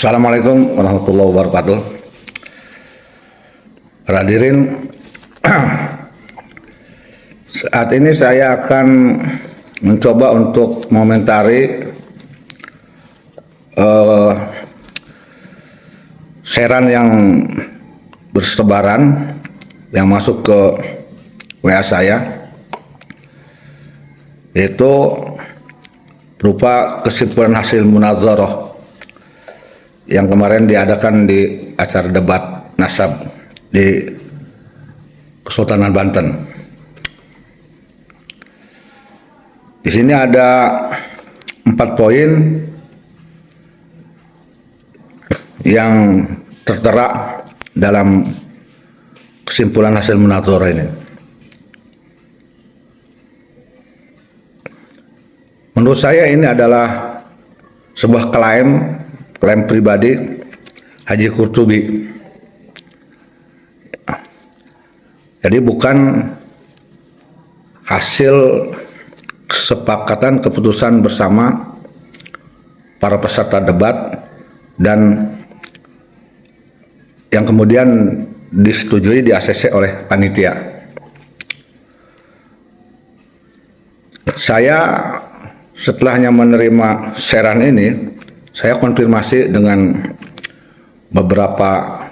Assalamualaikum warahmatullahi wabarakatuh. Hadirin, saat ini saya akan mencoba untuk mengomentari sharean yang bersebaran yang masuk ke WA saya, yaitu berupa kesimpulan hasil munazarah yang kemarin diadakan di acara debat nasab di Kesultanan Banten. Di sini ada 4 poin yang tertera dalam kesimpulan hasil munazarah ini. Menurut saya ini adalah sebuah klaim pribadi Haji Qurtubi. Jadi bukan hasil kesepakatan keputusan bersama para peserta debat dan yang kemudian disetujui di ACC oleh panitia. Saya setelahnya menerima sharean ini, saya konfirmasi dengan beberapa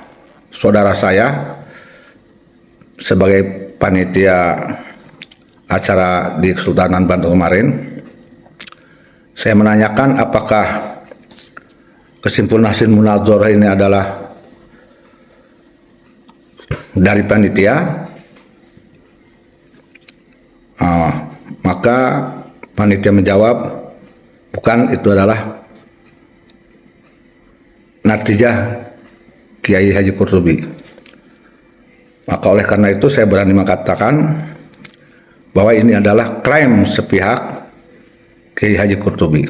saudara saya sebagai panitia acara di Kesultanan Banten kemarin. Saya menanyakan apakah kesimpulan hasil munazarah ini adalah dari panitia. Maka panitia menjawab, bukan, itu adalah natijah Kiai Haji Qurtubi. Maka oleh karena itu saya berani mengatakan bahwa ini adalah klaim sepihak Kiai Haji Qurtubi.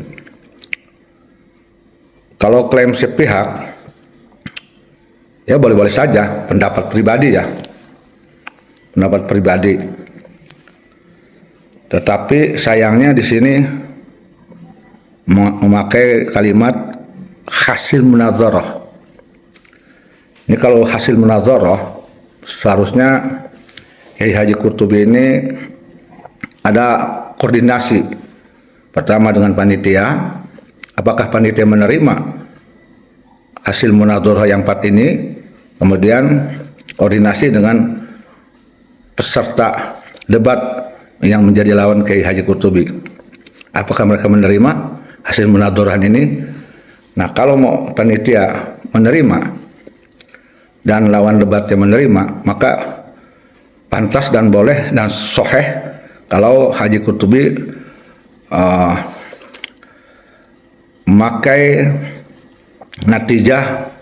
Kalau klaim sepihak, ya boleh-boleh saja, pendapat pribadi ya, pendapat pribadi. Tetapi sayangnya di sini memakai kalimat hasil munazarah. Ini kalau hasil munazarah, seharusnya Kiai Haji Qurtubi ini ada koordinasi pertama dengan panitia. Apakah panitia menerima hasil munazarah yang 4 ini, kemudian koordinasi dengan peserta debat yang menjadi lawan Kiai Haji Qurtubi. Apakah mereka menerima hasil munazarah ini? Nah, kalau mau panitia menerima dan lawan debatnya menerima, maka pantas dan boleh dan soheh kalau Haji Qurtubi memakai natijah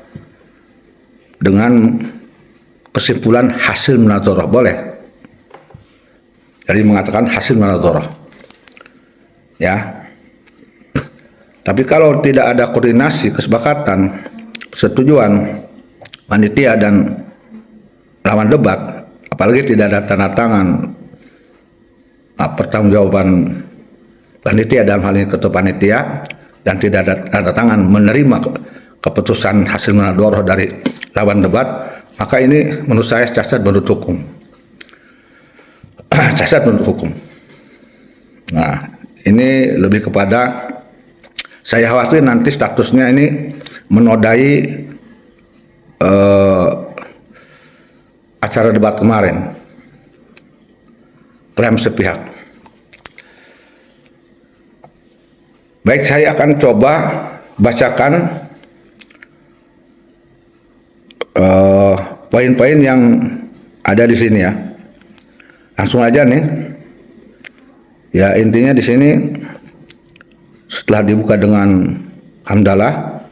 dengan kesimpulan hasil munazarah, boleh. Jadi mengatakan hasil munazarah, ya. Tapi kalau tidak ada koordinasi, kesepakatan, persetujuan panitia dan lawan debat, apalagi tidak ada tanda tangan pertanggungjawaban panitia, dalam hal ini ketua panitia, dan tidak ada tanda tangan menerima keputusan hasil munazarah dari lawan debat, maka ini menurut saya cacat menurut hukum. Cacat menurut hukum. Nah, ini lebih kepada saya khawatir nanti statusnya ini menodai acara debat kemarin, klaim sepihak. Baik, saya akan coba bacakan poin-poin yang ada di sini ya. Langsung aja nih. Ya, intinya di sini setelah dibuka dengan hamdalah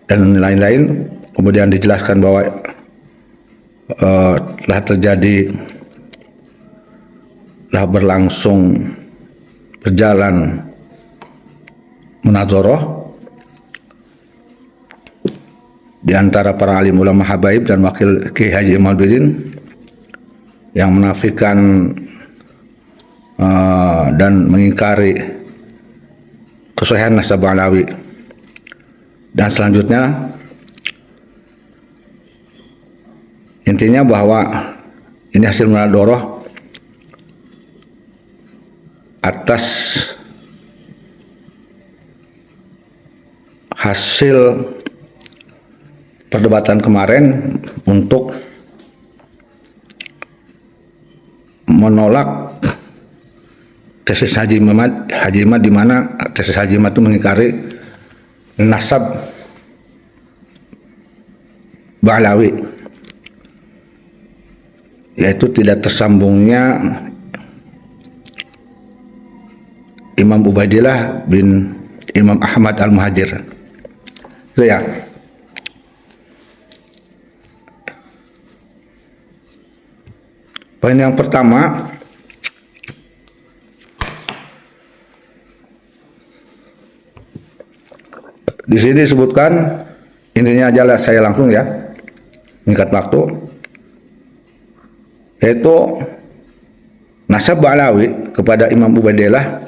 dan lain-lain, kemudian dijelaskan bahwa telah terjadi, telah berjalan munazarah di antara para alim ulama habaib dan wakil Kiai Haji Imaduddin yang menafikan dan mengingkari kesahihan nasab alawi Dan selanjutnya intinya bahwa ini hasil munadharah atas hasil perdebatan kemarin untuk menolak tesis Haji Imad di mana tesis Haji Imad itu mengingkari nasab Ba'lawi, yaitu tidak tersambungnya Imam Ubaidillah bin Imam Ahmad Al-Muhajir. Itu ya. Poin yang pertama, di sini disebutkan, intinya aja lah saya langsung ya, mengikat waktu, yaitu nasab Ba'lawi kepada Imam Ubaidillah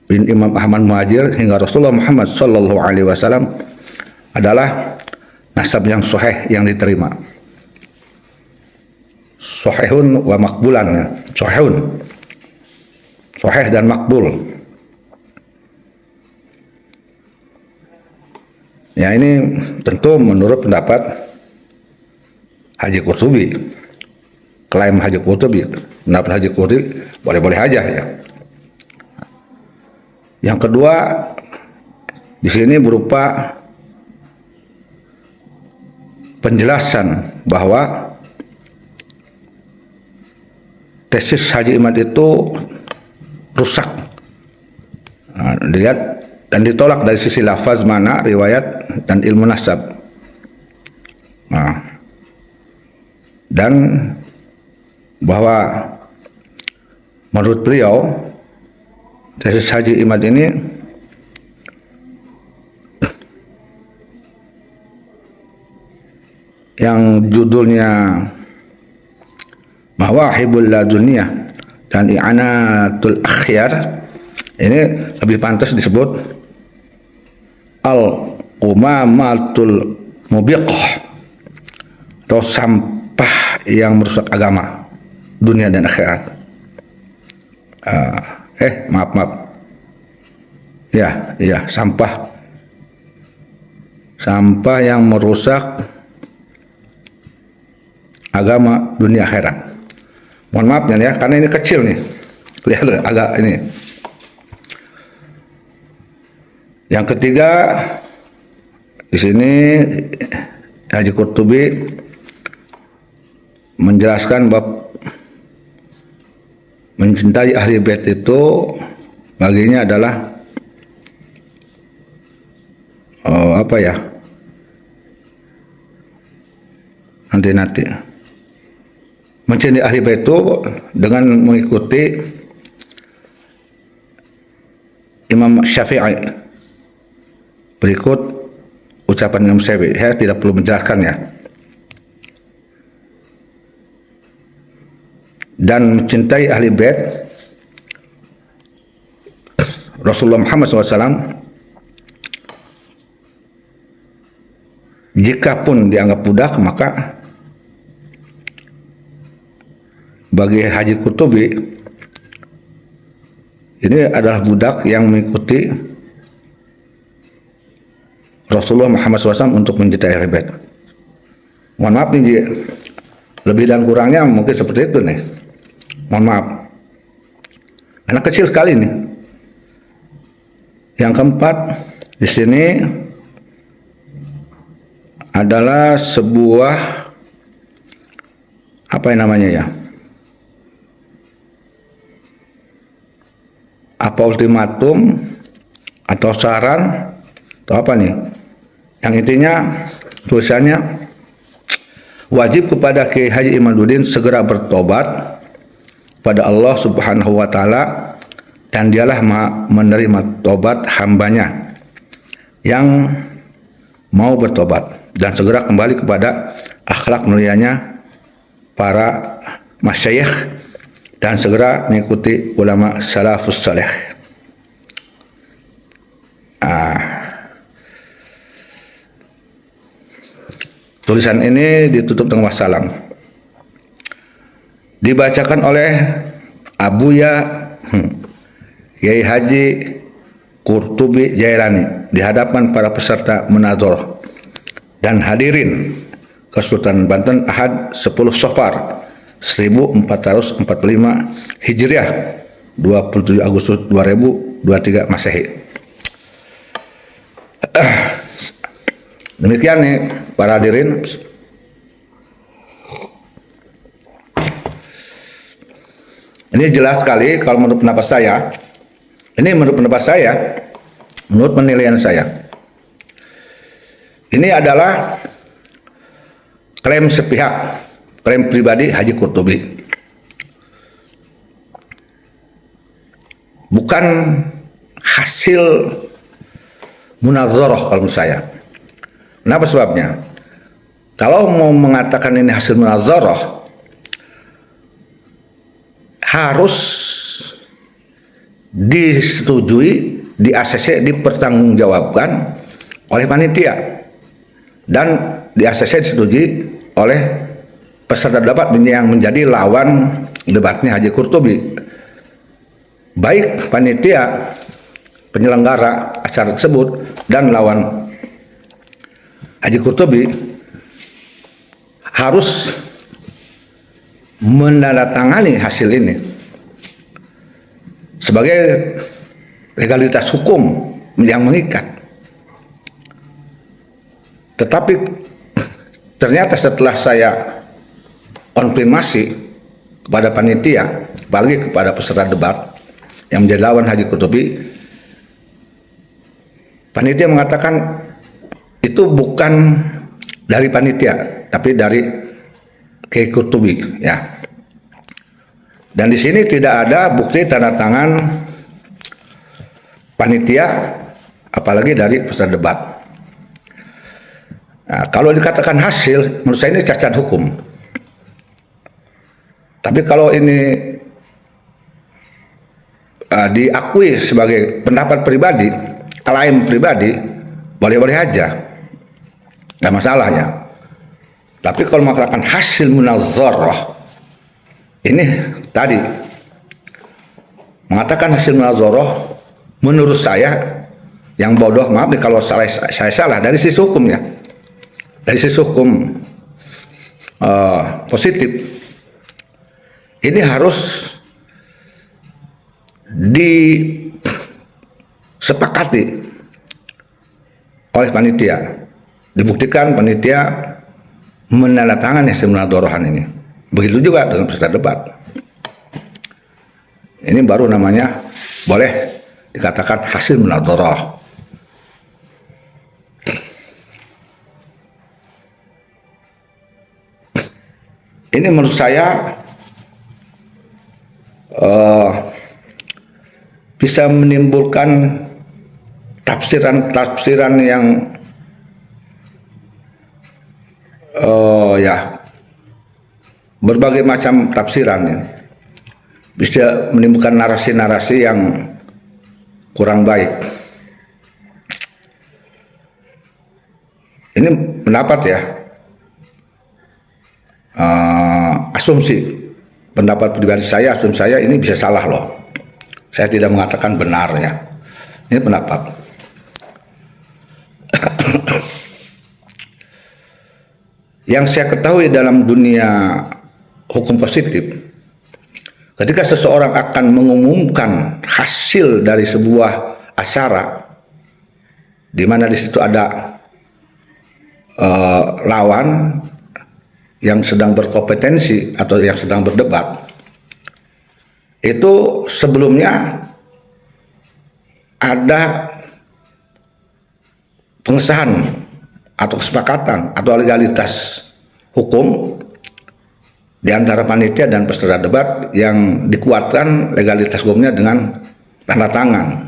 bin Imam Ahmad Muhajir hingga Rasulullah Muhammad Sallallahu Alaihi Wasallam adalah nasab yang sahih, yang diterima. Sahihun wa makbulan, ya. Sahih dan makbul. Ya, ini tentu menurut pendapat Haji Qurtubi. Klaim Haji Qurtubi, pendapat Haji Qurtubi boleh-boleh aja ya. Yang kedua, di sini berupa penjelasan bahwa tesis Haji Imad itu rusak, dilihat dan ditolak dari sisi lafaz, mana, riwayat, dan ilmu nasab. Dan bahwa menurut beliau tesis Haji Imad ini yang judulnya Mawahibul Laduniyah dan I'anatul Akhyar, ini lebih pantas disebut Al-Umamatul Mubiqah, atau sampah yang merusak agama dunia dan akhirat. Maaf. Ya, sampah yang merusak agama dunia akhirat. Mohon maaf ya, karena ini kecil nih. Lihat agak ini. Yang ketiga, di sini Haji Qurtubi menjelaskan bahwa mencintai ahli bait itu baginya adalah nanti mencintai ahli bait itu dengan mengikuti Imam Syafi'i. Berikut ucapan Imam Syafi'i, saya tidak perlu menjelaskan ya. Dan mencintai ahli bait Rasulullah Muhammad SAW, jika pun dianggap budak, maka bagi Haji Qurtubi ini adalah budak yang mengikuti Rasulullah Muhammad SAW untuk mencintai ahli bait. Mohon maaf nih, lebih dan kurangnya mungkin seperti itu nih. Mohon maaf, karena kecil sekali nih. Yang keempat, di sini adalah sebuah ultimatum atau saran atau apa nih? Yang intinya tulisannya, wajib kepada Kiai Haji Imaduddin segera bertobat pada Allah Subhanahu wa Ta'ala, dan dialah menerima tobat hambanya yang mau bertobat dan segera kembali kepada akhlak mulianya para masyayikh dan segera mengikuti ulama salafus saleh. Tulisan ini ditutup dengan wassalam. Dibacakan oleh Abuya Yai Haji Qurtubi Jailani di hadapan para peserta munazarah dan hadirin Kesultanan Banten Ahad 10 Safar 1445 Hijriah 27 Agustus 2023 Masehi. Demikian nih para hadirin. Ini jelas sekali kalau menurut pendapat saya. Ini menurut pendapat saya, menurut penilaian saya. Ini adalah klaim sepihak, klaim pribadi Haji Qurtubi. Bukan hasil munazarah kalau menurut saya. Kenapa sebabnya? Kalau mau mengatakan ini hasil munazarah, harus disetujui, di-ACC, dipertanggungjawabkan oleh panitia dan di-ACC disetujui oleh peserta debat yang menjadi lawan debatnya Haji Qurtubi. Baik panitia penyelenggara acara tersebut dan lawan Haji Qurtubi harus menandatangani hasil ini sebagai legalitas hukum yang mengikat. Tetapi ternyata setelah saya konfirmasi kepada panitia, apalagi kepada peserta debat yang menjadi lawan Haji Qurtubi, panitia mengatakan itu bukan dari panitia, tapi dari Kiai Qurtubi, ya. Dan di sini tidak ada bukti tanda tangan panitia, apalagi dari peserta debat. Nah, kalau dikatakan hasil, menurut saya ini cacat hukum. Tapi kalau ini diakui sebagai pendapat pribadi, klaim pribadi, boleh-boleh aja, nggak masalahnya. Tapi kalau mengatakan hasil munazarah, ini tadi mengatakan hasil munazarah, menurut saya yang bodoh, maaf nih kalau saya salah dari sisi hukumnya, dari sisi hukum positif, ini harus disepakati oleh panitia, dibuktikan panitia menandatangani hasil munazarahan ini. Begitu juga dengan peserta debat. Ini baru namanya boleh dikatakan hasil munazarah. Ini menurut saya bisa menimbulkan tafsiran-tafsiran yang berbagai macam tafsiran, ya. Bisa menimbulkan narasi-narasi yang kurang baik. Ini pendapat, ya, asumsi pendapat pribadi saya, asumsi saya ini bisa salah loh. Saya tidak mengatakan benar, ya. Ini pendapat. Yang saya ketahui dalam dunia hukum positif, ketika seseorang akan mengumumkan hasil dari sebuah acara, di mana di situ ada lawan yang sedang berkompetensi atau yang sedang berdebat, itu sebelumnya ada pengesahan atau kesepakatan atau legalitas hukum di antara panitia dan peserta debat yang dikuatkan legalitas hukumnya dengan tanda tangan.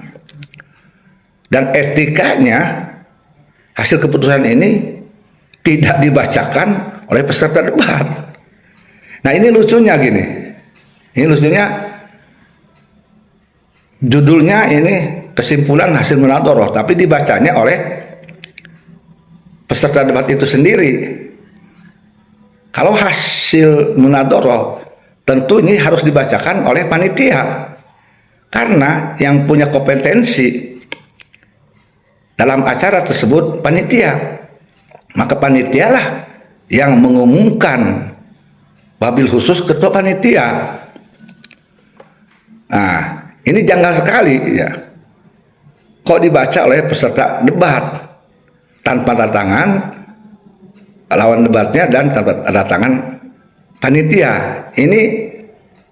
Dan etikanya hasil keputusan ini tidak dibacakan oleh peserta debat. Nah, ini lucunya gini. Ini lucunya, judulnya ini kesimpulan hasil munazarah, tapi dibacanya oleh peserta debat itu sendiri. Kalau hasil munadoroh tentu ini harus dibacakan oleh panitia, karena yang punya kompetensi dalam acara tersebut panitia. Maka panitialah yang mengumumkan, wabil khusus ketua panitia. Nah, ini janggal sekali ya. Kok dibaca oleh peserta debat tanpa tanda tangan lawan debatnya dan tanda tangan panitia? Ini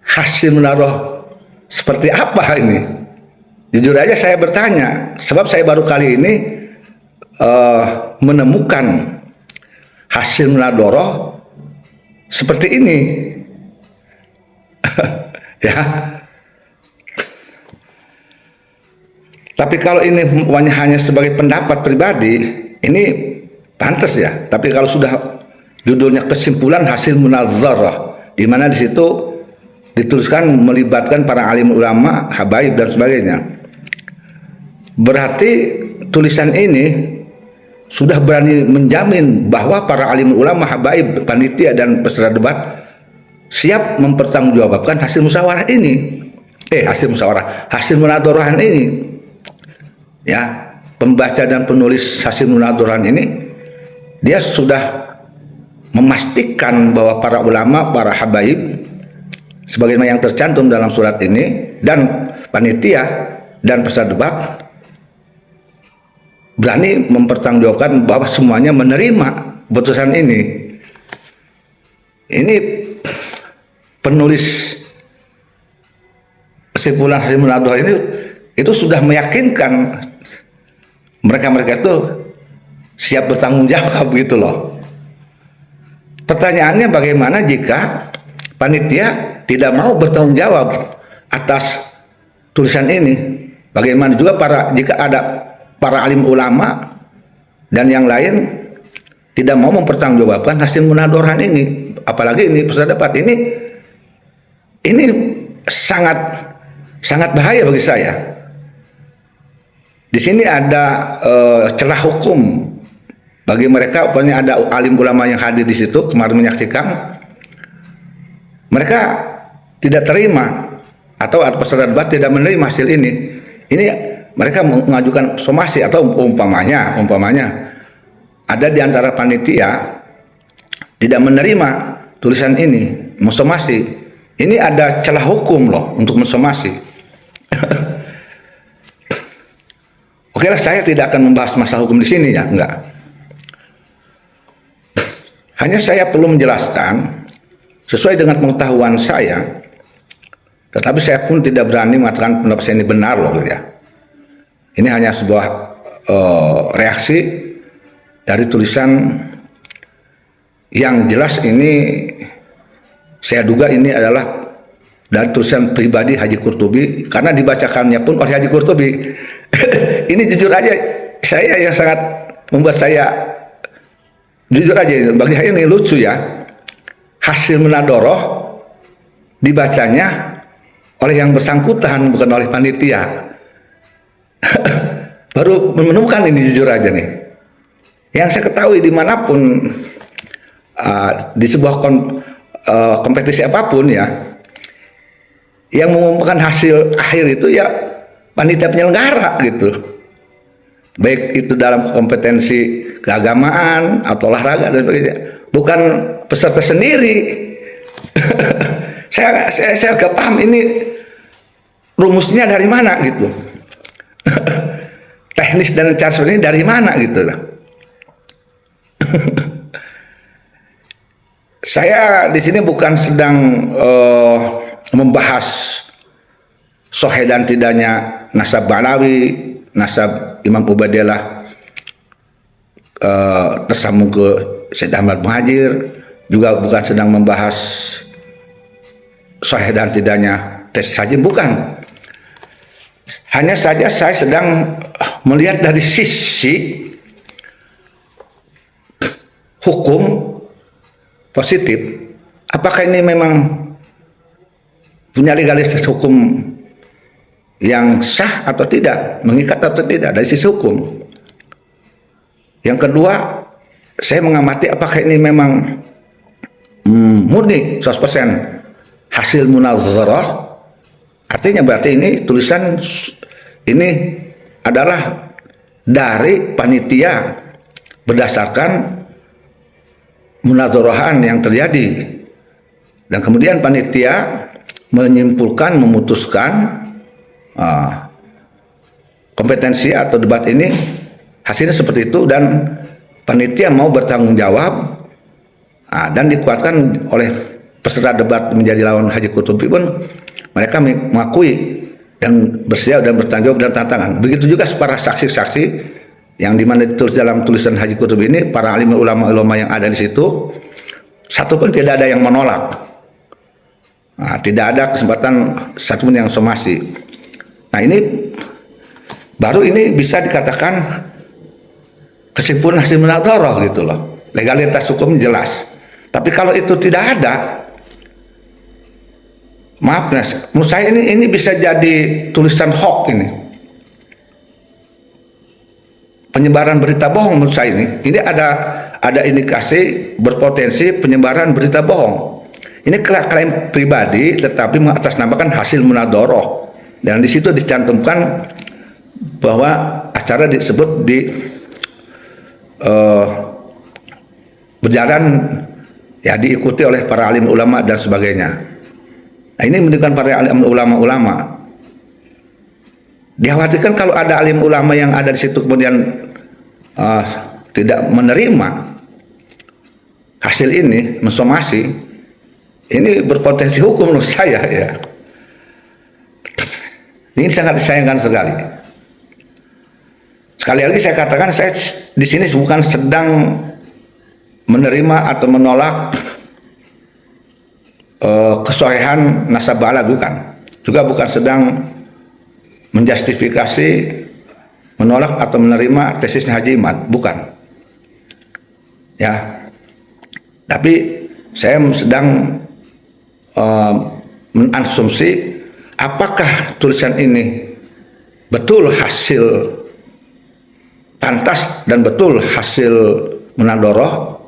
hasil munadoroh seperti apa ini? Jujur aja saya bertanya, sebab saya baru kali ini menemukan hasil munadoroh seperti ini. Ya. Tapi kalau ini hanya sebagai pendapat pribadi, ini pantas ya. Tapi kalau sudah judulnya kesimpulan hasil munazarah, di mana di situ dituliskan melibatkan para alim ulama, habaib dan sebagainya, berarti tulisan ini sudah berani menjamin bahwa para alim ulama, habaib, panitia dan peserta debat siap mempertanggungjawabkan hasil musyawarah ini. Hasil munadorohan ini. Ya, pembaca dan penulis hasil munadorohan ini dia sudah memastikan bahwa para ulama, para habaib sebagaimana yang tercantum dalam surat ini, dan panitia dan peserta debat berani mempertanggungjawabkan bahwa semuanya menerima putusan ini. Ini penulis kesimpulan hasil munadoroh ini itu sudah meyakinkan mereka-mereka itu siap bertanggung jawab gitu loh. Pertanyaannya, bagaimana jika panitia tidak mau bertanggung jawab atas tulisan ini? Bagaimana juga jika ada para alim ulama dan yang lain tidak mau mempertanggungjawabkan hasil munadorohan ini? Apalagi ini peserta debat ini sangat bahaya bagi saya. Di sini ada celah hukum bagi mereka. Pokoknya ada alim ulama yang hadir di situ kemarin menyaksikan, mereka tidak terima atau peserta debat tidak menerima hasil ini. Ini mereka mengajukan somasi, atau umpamanya ada di antara panitia tidak menerima tulisan ini, mensomasi. Ini ada celah hukum loh untuk mensomasi. Oke lah, saya tidak akan membahas masalah hukum di sini ya, enggak. Hanya saya perlu menjelaskan sesuai dengan pengetahuan saya, tetapi saya pun tidak berani mengatakan pendapat saya ini benar loh ya. Ini hanya sebuah reaksi dari tulisan yang jelas. Ini saya duga ini adalah dari tulisan pribadi Haji Qurtubi, karena dibacakannya pun oleh Haji Qurtubi. Ini jujur aja, saya yang sangat membuat saya jujur aja, bagi saya ini lucu ya. Hasil munadoroh dibacanya oleh yang bersangkutan, bukan oleh panitia. Baru menemukan ini, jujur aja nih. Yang saya ketahui dimanapun di sebuah kompetisi apapun ya, yang mengumumkan hasil akhir itu ya panitia penyelenggara gitu, baik itu dalam kompetensi keagamaan atau olahraga dan sebagainya, bukan peserta sendiri. saya gak paham ini rumusnya dari mana gitu. Teknis dan cara seperti ini dari mana gitu. Saya di sini bukan sedang membahas sahih dan tidaknya nasab Ba'alawi, nasab Imam Ubaidah tersambung ke Syed Ahmad Muhajir, juga bukan sedang membahas sahih dan tidaknya tes saja, bukan. Hanya saja saya sedang melihat dari sisi hukum positif, apakah ini memang punya legalitas hukum yang sah atau tidak, mengikat atau tidak dari sisi hukum. Yang kedua, saya mengamati apakah ini memang murni 100% hasil munazarah, artinya berarti ini tulisan ini adalah dari panitia berdasarkan munazarahan yang terjadi, dan kemudian panitia menyimpulkan, memutuskan kompetensi atau debat ini hasilnya seperti itu, dan panitia mau bertanggung jawab, dan dikuatkan oleh peserta debat menjadi lawan Haji Qurtubi pun mereka mengakui dan bersedia dan bertanggung jawab dan tantangan. Begitu juga para saksi-saksi yang dimana ditulis dalam tulisan Haji Qurtubi ini, para alim ulama-ulama yang ada di situ, satu pun tidak ada yang menolak. Tidak ada kesempatan satu pun yang somasi. Nah, ini baru ini bisa dikatakan kesimpulan hasil munadharah gitu loh. Legalitas hukum jelas. Tapi kalau itu tidak ada, maaf, menurut saya ini bisa jadi tulisan hoax ini. Penyebaran berita bohong menurut saya ini. Ini ada indikasi berpotensi penyebaran berita bohong. Ini klaim pribadi tetapi mengatasnamakan hasil munadharah. Dan di situ dicantumkan bahwa acara disebut berjalan ya, diikuti oleh para alim ulama dan sebagainya. Nah, ini menunjukkan para alim ulama. Dikhawatirkan kalau ada alim ulama yang ada di situ kemudian tidak menerima hasil ini, mensomasi, ini berpotensi hukum menurut saya ya. Ini sangat disayangkan sekali. Sekali lagi saya katakan, saya di sini bukan sedang menerima atau menolak kesohihan nasabah, bukan. Juga bukan sedang menjustifikasi menolak atau menerima tesisnya Haji Imad, bukan. Ya. Tapi saya sedang menasumsi apakah tulisan ini betul hasil pantas dan betul hasil munadharah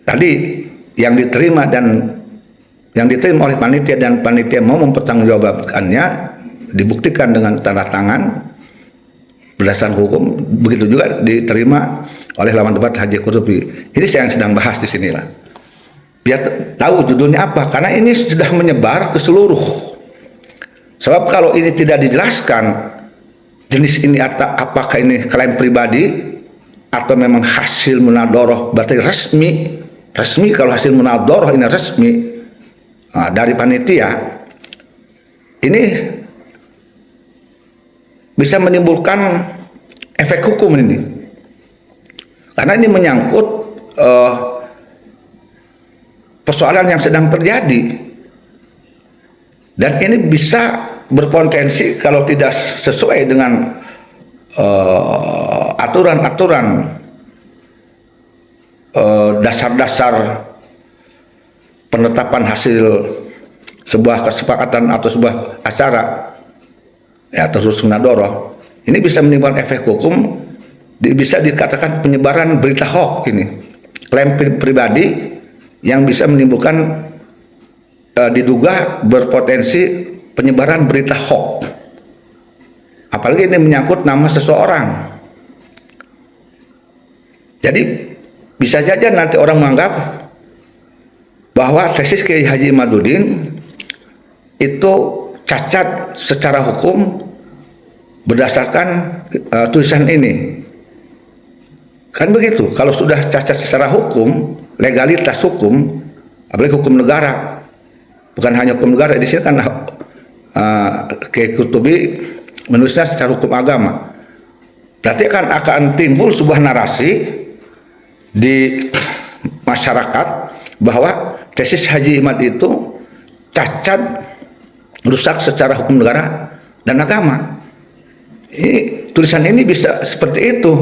tadi yang diterima dan yang diterima oleh panitia, dan panitia mau mempertanggungjawabkannya, dibuktikan dengan tanda tangan berdasarkan hukum, begitu juga diterima oleh lawan debat Haji Qurtubi. Ini saya yang sedang bahas di sinilah. Biar tahu judulnya apa, karena ini sudah menyebar ke seluruh. Sebab kalau ini tidak dijelaskan jenis ini apakah ini klaim pribadi atau memang hasil munadharah, berarti resmi kalau hasil munadharah ini resmi dari panitia, ini bisa menimbulkan efek hukum ini, karena ini menyangkut persoalan yang sedang terjadi, dan ini bisa berpotensi kalau tidak sesuai dengan aturan-aturan dasar-dasar penetapan hasil sebuah kesepakatan atau sebuah acara ya, atau munadharah, ini bisa menimbulkan efek hukum, bisa dikatakan penyebaran berita hoax ini, klaim pribadi yang bisa menimbulkan diduga berpotensi penyebaran berita hoax, apalagi ini menyangkut nama seseorang. Jadi bisa saja nanti orang menganggap bahwa tesis Kiai Haji Imaduddin itu cacat secara hukum berdasarkan tulisan ini. Kan begitu, kalau sudah cacat secara hukum, legalitas hukum, apalagi hukum negara, bukan hanya hukum negara, di sini kan Kiai Qurtubi menulisnya secara hukum agama. Berarti akan timbul sebuah narasi di masyarakat bahwa tesis Haji Imad itu cacat, rusak secara hukum negara dan agama. Ini tulisan ini bisa seperti itu,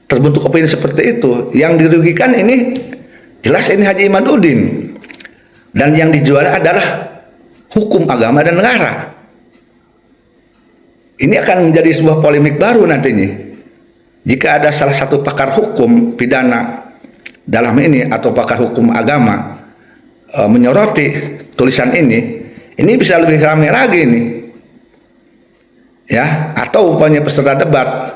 terbentuk opini seperti itu. Yang dirugikan ini jelas ini Haji Imaduddin, dan yang dijual adalah hukum agama dan negara. Ini akan menjadi sebuah polemik baru nantinya jika ada salah satu pakar hukum pidana dalam ini atau pakar hukum agama menyoroti tulisan ini bisa lebih ramai lagi nih, ya. Atau umpamanya peserta debat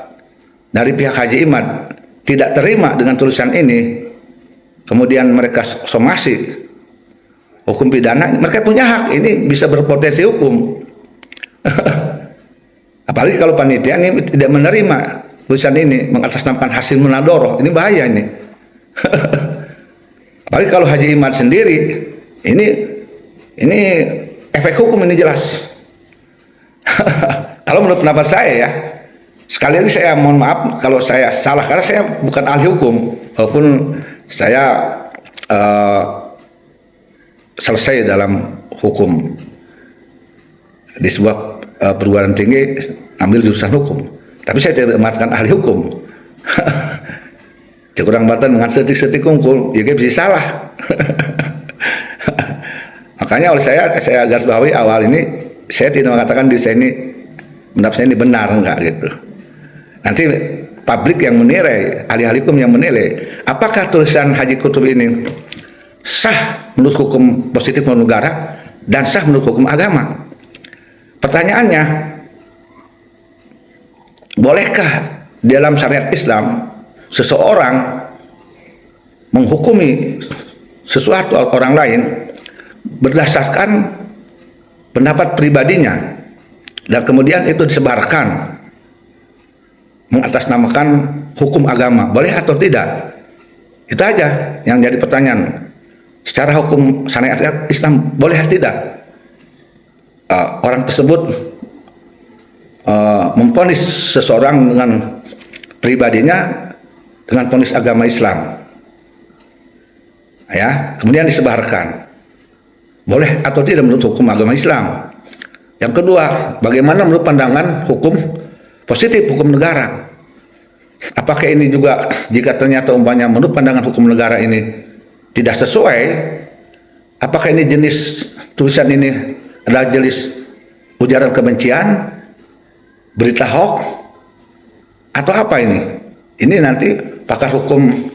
dari pihak Haji Imad tidak terima dengan tulisan ini, kemudian mereka somasi hukum pidana, mereka punya hak, ini bisa berpotensi hukum. Apalagi kalau panitia ini tidak menerima tulisan ini, mengatasnamakan hasil munadoroh, ini bahaya ini. Apalagi kalau Haji Imad sendiri, ini efek hukum ini jelas. Kalau menurut pendapat saya ya, sekali lagi saya mohon maaf kalau saya salah, karena saya bukan ahli hukum, walaupun saya selesai dalam hukum di sebuah perguruan tinggi, ambil jurusan hukum, tapi saya tidak mengatakan ahli hukum. Kurang bantan dengan setik-setik kungkul, ya bisa salah. Makanya oleh saya garis bawahi awal ini, saya tidak mengatakan diri saya ini, pendapat saya ini benar, enggak gitu. Nanti publik yang menilai, ahli-ahli hukum yang menilai, apakah tulisan Haji Qutb ini sah menurut hukum positif negara dan sah menurut hukum agama. Pertanyaannya, bolehkah dalam syariat Islam seseorang menghukumi sesuatu orang lain berdasarkan pendapat pribadinya dan kemudian itu disebarkan mengatasnamakan hukum agama, boleh atau tidak? Itu aja yang jadi pertanyaan. Secara hukum syariat Islam boleh atau tidak orang tersebut memvonis seseorang dengan pribadinya dengan vonis agama Islam, ya, kemudian disebarkan, boleh atau tidak menurut hukum agama Islam? Yang kedua, bagaimana menurut pandangan hukum positif, hukum negara? Apakah ini juga jika ternyata umpamanya menurut pandangan hukum negara ini tidak sesuai, apakah ini jenis tulisan ini adalah jenis ujaran kebencian, berita hoax, atau apa ini? Ini nanti pakar hukum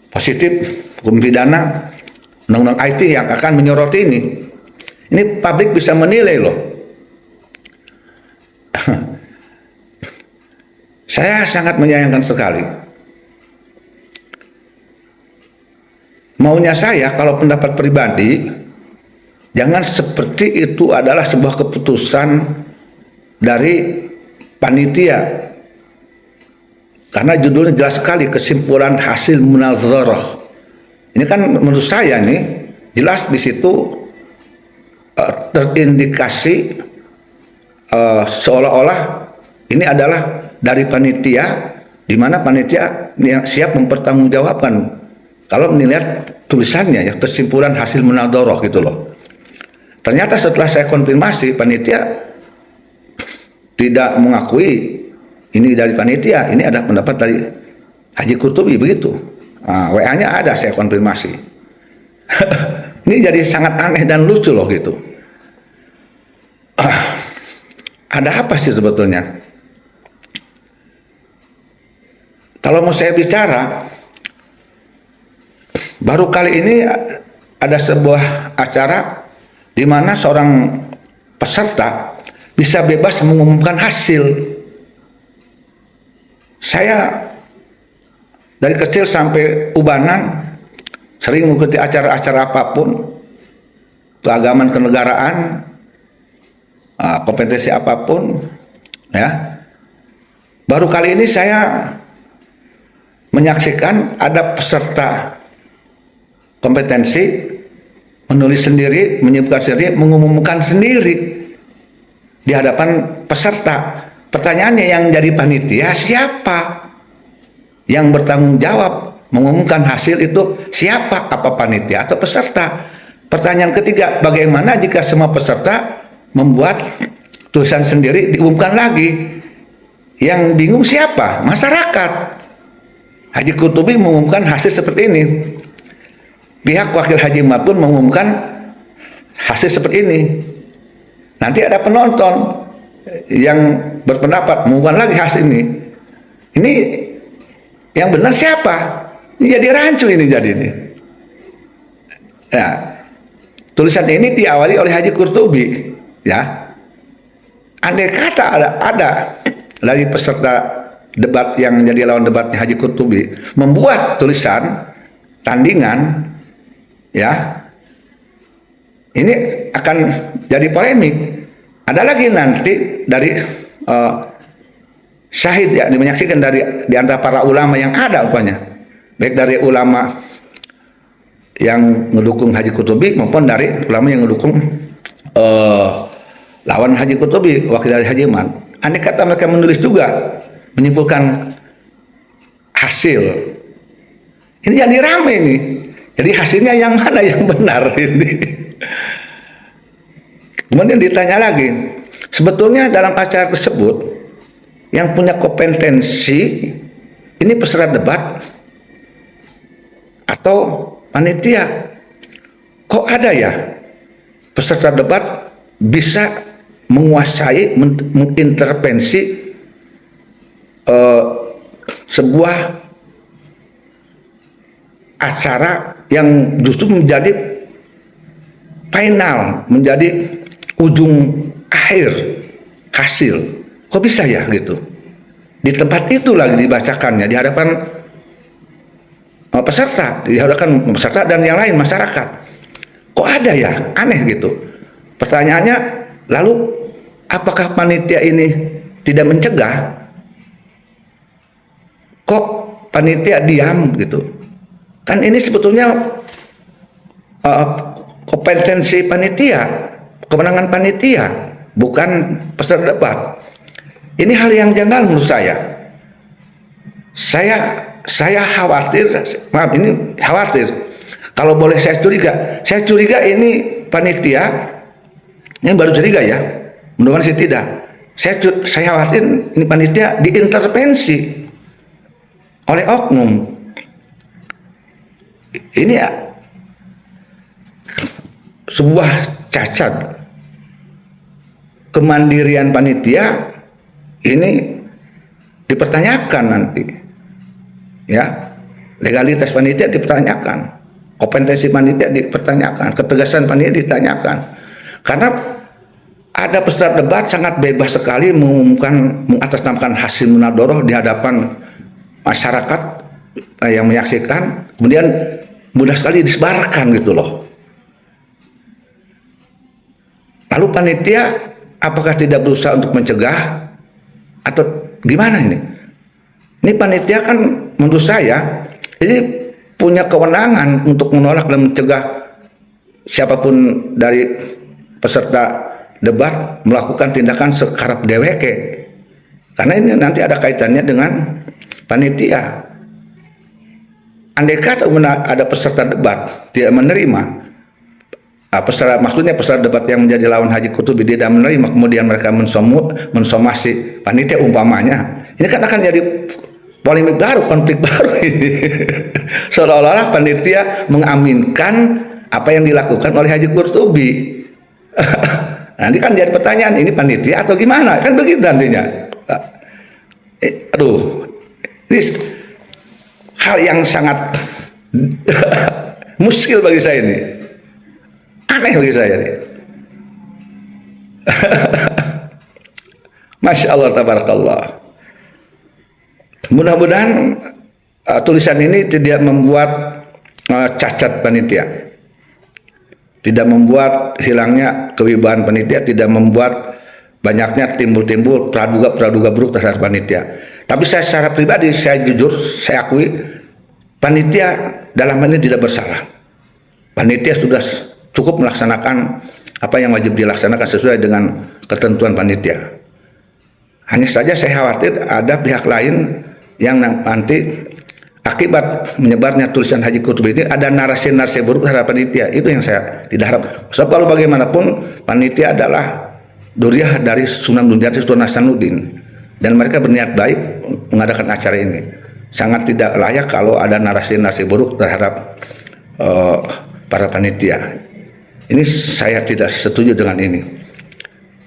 positif, hukum pidana, undang-undang IT yang akan menyoroti ini. Ini publik bisa menilai loh. Saya sangat menyayangkan sekali. Maunya saya kalau pendapat pribadi, jangan seperti itu adalah sebuah keputusan dari panitia. Karena judulnya jelas sekali, kesimpulan hasil munazarah. Ini kan menurut saya nih jelas di situ terindikasi seolah-olah ini adalah dari panitia, di mana panitia yang siap mempertanggungjawabkan kalau melihat tulisannya, ya, kesimpulan hasil munadharah gitu loh. Ternyata setelah saya konfirmasi, panitia tidak mengakui ini dari panitia, ini ada pendapat dari Haji Qurtubi begitu. WA-nya ada, saya konfirmasi. Ini jadi sangat aneh dan lucu loh gitu. Ada apa sih sebetulnya? Kalau mau saya bicara, baru kali ini ada sebuah acara di mana seorang peserta bisa bebas mengumumkan hasil. Saya dari kecil sampai ubanan sering mengikuti acara-acara apapun, keagamaan, kenegaraan, kompetensi apapun, ya. Baru kali ini saya menyaksikan ada peserta kompetensi menulis sendiri, menyebutkan sendiri, mengumumkan sendiri di hadapan peserta. Pertanyaannya, yang jadi panitia siapa? Yang bertanggung jawab mengumumkan hasil itu siapa? Apa panitia atau peserta? Pertanyaan ketiga, bagaimana jika semua peserta membuat tulisan sendiri diumumkan lagi? Yang bingung siapa? Masyarakat. Haji Qurtubi mengumumkan hasil seperti ini. Pihak wakil Haji Imad pun mengumumkan hasil seperti ini. Nanti ada penonton yang berpendapat mengumumkan lagi hasil ini. Ini yang benar siapa? Ini jadi rancu ini jadi ini. Ya, tulisan ini diawali oleh Haji Qurtubi, ya. Andai kata ada dari peserta debat yang menjadi lawan debatnya Haji Qurtubi membuat tulisan tandingan, ya, ini akan jadi polemik. Ada lagi nanti dari syahid, ya, menyaksikan di antara para ulama yang ada rupanya, baik dari ulama yang mendukung Haji Qurtubi maupun dari ulama yang mendukung lawan Haji Qurtubi, wakil dari Haji Iman. Andai kata mereka menulis juga menyimpulkan hasil, ini jadi rame ini. Jadi hasilnya yang mana yang benar ini? Kemudian ditanya lagi, sebetulnya dalam acara tersebut yang punya kompetensi ini peserta debat atau panitia? Kok ada ya peserta debat bisa menguasai, mengintervensi sebuah acara yang justru menjadi final, menjadi ujung akhir hasil. Kok bisa ya gitu? Di tempat itu lagi dibacakannya di hadapan peserta, di hadapan peserta dan yang lain masyarakat. Kok ada ya? Aneh gitu. Pertanyaannya, lalu apakah panitia ini tidak mencegah? Kok panitia diam gitu? Kan ini sebetulnya kompetensi panitia, kemenangan panitia, bukan peserta debat. Ini hal yang janggal menurut saya. Saya khawatir, maaf ini khawatir. Kalau boleh saya curiga ini panitia, ini baru curiga ya, mudah-mudahan sih tidak. Saya khawatir ini panitia diintervensi oleh oknum. Ini ya, sebuah cacat kemandirian panitia ini dipertanyakan nanti, ya, legalitas panitia dipertanyakan, kompetensi panitia dipertanyakan, ketegasan panitia ditanyakan, karena ada peserta debat sangat bebas sekali mengumumkan, mengatasnamakan hasil munadoroh di hadapan masyarakat yang menyaksikan, kemudian mudah sekali disebarkan gitu loh. Lalu panitia apakah tidak berusaha untuk mencegah atau gimana ini? Ini panitia kan menurut saya ini punya kewenangan untuk menolak dan mencegah siapapun dari peserta debat melakukan tindakan sekarap deweke. Karena ini nanti ada kaitannya dengan panitia. Andai kata ada peserta debat tidak menerima, maksudnya peserta debat yang menjadi lawan Haji Qurtubi tidak menerima, kemudian mereka mensomasi panitia umpamanya, ini kan akan jadi polemik baru, konflik baru ini. Seolah-olah panitia mengaminkan apa yang dilakukan oleh Haji Qurtubi. Nanti kan jadi pertanyaan, ini panitia atau gimana? Kan begitu nantinya. Aduh, ini hal yang sangat muskil bagi saya ini. Aneh bagi saya ini. Masya Allah, tabarakallah. Mudah-mudahan tulisan ini tidak membuat cacat panitia, tidak membuat hilangnya kewibawaan panitia, tidak membuat banyaknya timbul-timbul praduga buruk terhadap panitia. Tapi saya secara pribadi, saya jujur, saya akui panitia dalam hal ini tidak bersalah. Panitia sudah cukup melaksanakan apa yang wajib dilaksanakan sesuai dengan ketentuan panitia. Hanya saja saya khawatir ada pihak lain yang nanti akibat menyebarnya tulisan Haji Qurtubi ini ada narasi-narasi buruk terhadap panitia. Itu yang saya tidak harap. Sebab kalau bagaimanapun panitia adalah duriah dari Sunan Dunjati Sultan Hasanuddin dan mereka berniat baik mengadakan acara ini. Sangat tidak layak kalau ada narasi-narasi buruk terhadap para panitia. Ini saya tidak setuju dengan ini.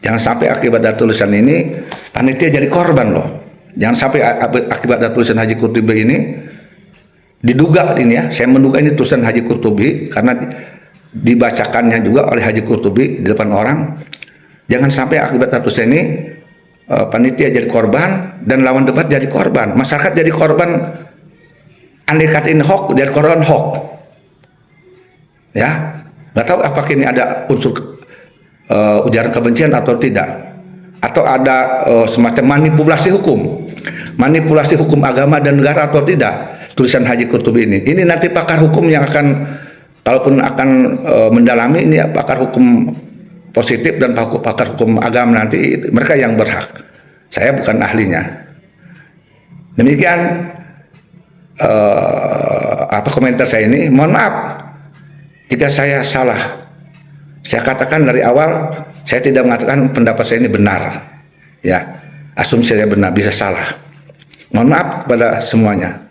Jangan sampai akibat dari tulisan ini panitia jadi korban loh. Jangan sampai akibat dari tulisan Haji Qurtubi ini diduga ini ya, saya menduga ini tulisan Haji Qurtubi karena dibacakannya juga oleh Haji Qurtubi di depan orang. Jangan sampai akibat tulisan ini panitia jadi korban dan lawan debat jadi korban, masyarakat jadi korban. Andai kata ini hoax, jadi korban hoax. Ya, nggak tahu apakah ini ada unsur ujaran kebencian atau tidak, atau ada semacam manipulasi hukum agama dan negara atau tidak tulisan Haji Qurtubi ini. Ini nanti pakar hukum yang akan, kalaupun akan mendalami ini, pakar hukum positif dan pakar hukum agama, nanti mereka yang berhak. Saya bukan ahlinya. Demikian komentar saya ini. Mohon maaf jika saya salah. Saya katakan dari awal, saya tidak mengatakan pendapat saya ini benar. Ya, asumsi saya benar, bisa salah. Mohon maaf kepada semuanya.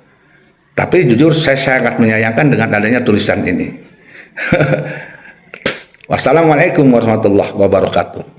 Tapi jujur saya sangat menyayangkan dengan adanya tulisan ini. Wassalamualaikum warahmatullahi wabarakatuh.